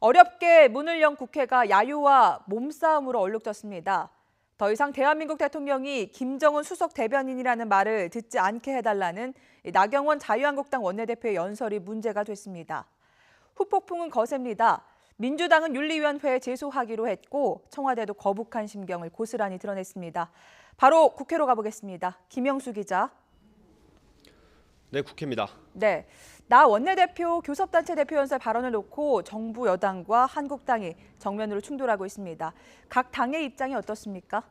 어렵게 문을 연 국회가 야유와 몸싸움으로 얼룩졌습니다. 더 이상 대한민국 대통령이 김정은 수석 대변인이라는 말을 듣지 않게 해달라는 나경원 자유한국당 원내대표의 연설이 문제가 됐습니다. 후폭풍은 거셉니다. 민주당은 윤리위원회에 제소하기로 했고 청와대도 거북한 심경을 고스란히 드러냈습니다. 바로 국회로 가보겠습니다. 김영수 기자. 네, 국회입니다. 네, 나 원내대표 교섭단체 대표 연설 발언을 놓고 정부 여당과 한국당이 정면으로 충돌하고 있습니다. 각 당의 입장이 어떻습니까?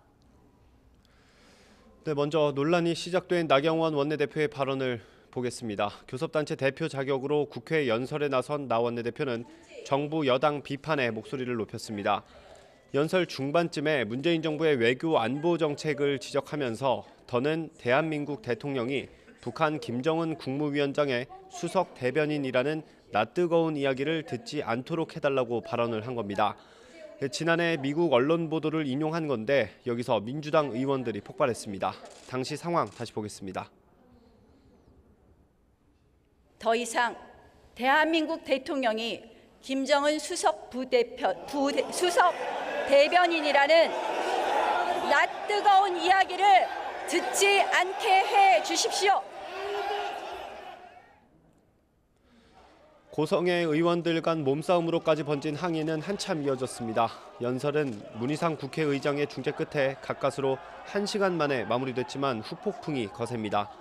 네, 먼저 논란이 시작된 나경원 원내대표의 발언을 보겠습니다. 교섭단체 대표 자격으로 국회 연설에 나선 나 원내대표는 정부 여당 비판에 목소리를 높였습니다. 연설 중반쯤에 문재인 정부의 외교 안보 정책을 지적하면서 더는 대한민국 대통령이 북한 김정은 국무위원장의 수석 대변인이라는 낯뜨거운 이야기를 듣지 않도록 해달라고 발언을 한 겁니다. 지난해 미국 언론 보도를 인용한 건데 여기서 민주당 의원들이 폭발했습니다. 당시 상황 다시 보겠습니다. 더 이상 대한민국 대통령이 김정은 수석 대변인이라는 낯뜨거운 이야기를 듣지 않게 해 주십시오. 고성의 의원들 간 몸싸움으로까지 번진 항의는 한참 이어졌습니다. 연설은 문희상 국회의장의 중재 끝에 가까스로 1시간 만에 마무리됐지만 후폭풍이 거셉니다.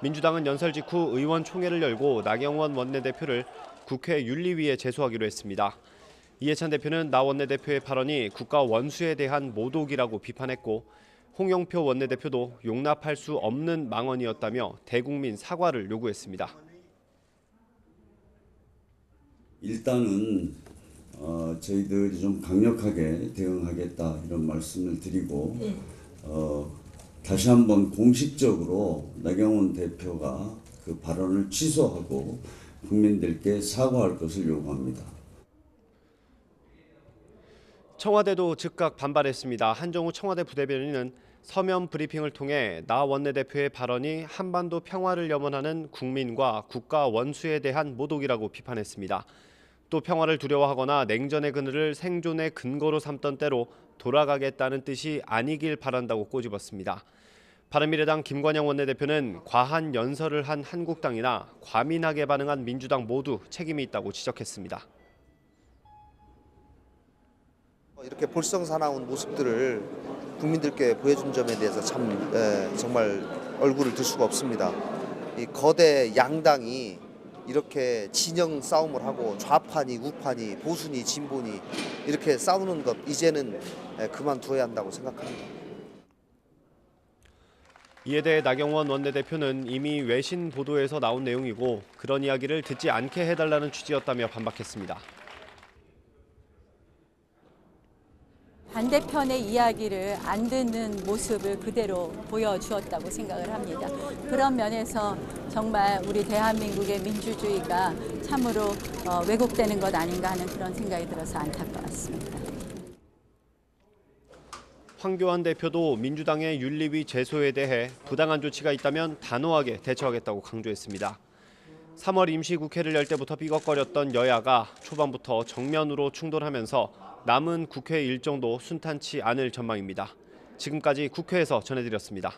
민주당은 연설 직후 의원총회를 열고 나경원 원내대표를 국회 윤리위에 제소하기로 했습니다. 이해찬 대표는 나 원내대표의 발언이 국가 원수에 대한 모독이라고 비판했고 홍영표 원내대표도 용납할 수 없는 망언이었다며 대국민 사과를 요구했습니다. 일단은 저희들이 좀 강력하게 대응하겠다 이런 말씀을 드리고 다시 한번 공식적으로 나경원 대표가 그 발언을 취소하고 국민들께 사과할 것을 요구합니다. 청와대도 즉각 반발했습니다. 한정우 청와대 부대변인은 서면 브리핑을 통해 나 원내대표의 발언이 한반도 평화를 염원하는 국민과 국가 원수에 대한 모독이라고 비판했습니다. 또 평화를 두려워하거나 냉전의 그늘을 생존의 근거로 삼던 때로 돌아가겠다는 뜻이 아니길 바란다고 꼬집었습니다. 바른미래당 김관영 원내대표는 과한 연설을 한 한국당이나 과민하게 반응한 민주당 모두 책임이 있다고 지적했습니다. 이렇게 볼썽사나운 모습들을 국민들께 보여준 점에 대해서 참 정말 얼굴을 들 수가 없습니다. 이 거대 양당이 이렇게 진영 싸움을 하고 좌파니 우파니 보수니 진보니 이렇게 싸우는 것 이제는 그만두어야 한다고 생각합니다. 이에 대해 나경원 원내대표는 이미 외신 보도에서 나온 내용이고 그런 이야기를 듣지 않게 해달라는 취지였다며 반박했습니다. 반대편의 이야기를 안 듣는 모습을 그대로 보여주었다고 생각을 합니다. 그런 면에서 정말 우리 대한민국의 민주주의가 참으로 왜곡되는 것 아닌가 하는 그런 생각이 들어서 안타까웠습니다. 황교안 대표도 민주당의 윤리위 제소에 대해 부당한 조치가 있다면 단호하게 대처하겠다고 강조했습니다. 3월 임시국회를 열 때부터 삐걱거렸던 여야가 초반부터 정면으로 충돌하면서 남은 국회 일정도 순탄치 않을 전망입니다. 지금까지 국회에서 전해드렸습니다.